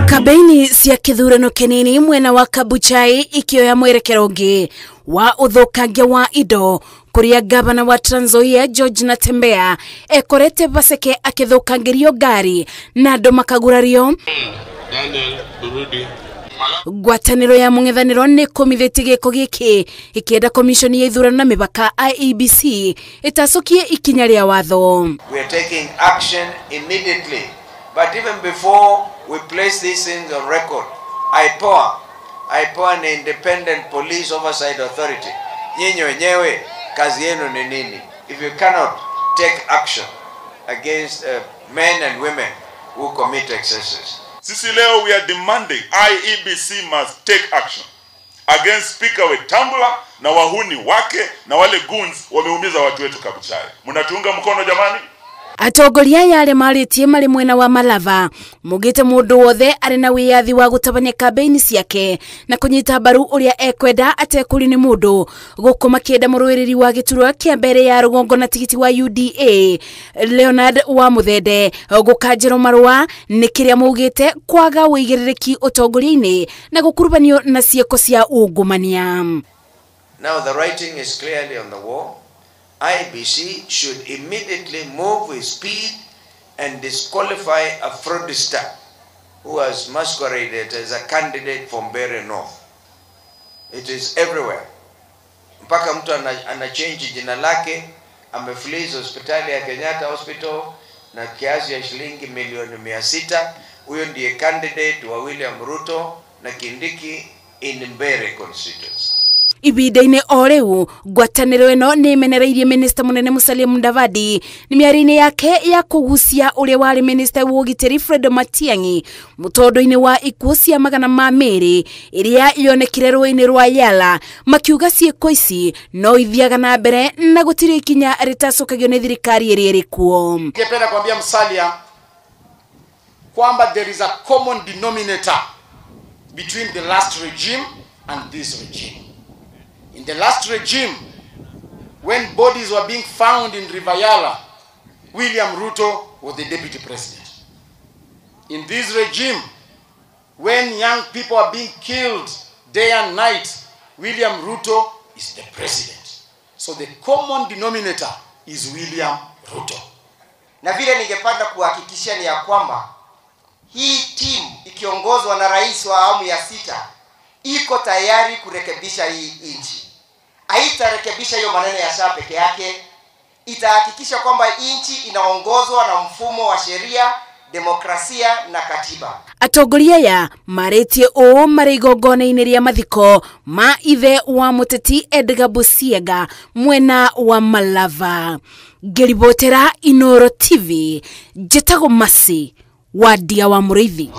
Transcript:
Kabeini cia kithurano kinini mwena wa Kabuchai ikioya mwerekero ungi wa uthukangia wa indo kuria gavana wa Trans Nzoia George Natembeya ekorete baseke akithukangirio ngari na andu makagurario. Gwataniro ya mung'ethaniro ni kumithitie giko giki ikienda commission ya ithurano na mibaka IEBC itacokie ikinya ria watho. We are taking action immediately, but even before we place these things on record, IPOA ni Independent Police Oversight Authority. Nyinyi wenyewe kazi yenu ni nini? If you cannot take action against men and women who commit excesses. Sisi leo we are demanding IEBC must take action against Speaker Wetangula na wahuni wake na wale goons wameumiza watu wetu Kabuchai. Mnatuunga mkono jamani? Atongoria yale maritie mari mwena wa Malava mugite mundu wothe ari na wiyathi wa gutabania kabeini ciake na kunyita mbaru uria ekwenda atekuri ni mundu gukuma kienda muruiriri wa giturwa kia mbere ya rugongo na tigiti wa UDA Leonard wa Muthende gukanjiro marua ni kiria mugite kwaga wigiririki utongoria-ini na gukurubanio na cieko cia ungumania. Now the writing is clearly on the wall. IEBC should immediately move with speed and disqualify a fraudster who has masqueraded as a candidate from Mbeere North. It is everywhere. Mpaka mtu ana change jina lake, amefleece hospitali ya Kenyatta Hospital na kiasi ya shilingi milioni 600. Huyo ndiye candidate wa William Ruto na Kindiki in Mbeere constituency. Ibida-ini o riu ngwataniro ino ni imenereirie Minister munene Musalia Mudavadi ni miarini yake ya kugucia uria wari Minister wa ugitiri Fred Matiang'i mutondo-ini wa ikuo cia magana ma meri iria yonekire rũĩ-inĩ rwa Yala makiuga ciĩko ici no ithiaga na mbere na gutiri ikinya ritacukagio ni thirikari iria iri kuo. Ningependa kuambia Musalia kwamba there is a common denominator between the last regime and this regime. In the last regime, when bodies were being found in River Yala, William Ruto was the deputy president. In this regime, when young people are being killed day and night, William Ruto is the president. So the common denominator is William Ruto. Na vile ningependa kuhakikishia ni ya kwamba hii timu ikiongozwa na rais wa awamu ya 6 iko tayari kurekebisha hii nchi. Haitarekebisha hiyo maneno ya saa peke yake, itahakikisha kwamba nchi inaongozwa na mfumo wa sheria, demokrasia na katiba. Atongoria ya maretie o marigongona-ini ria mathiko ma ithe wa muteti Edgar Busiega mwena wa Malava. Ngeribotera Inooro TV, Jetago Masi, Wadia wa Muriithi.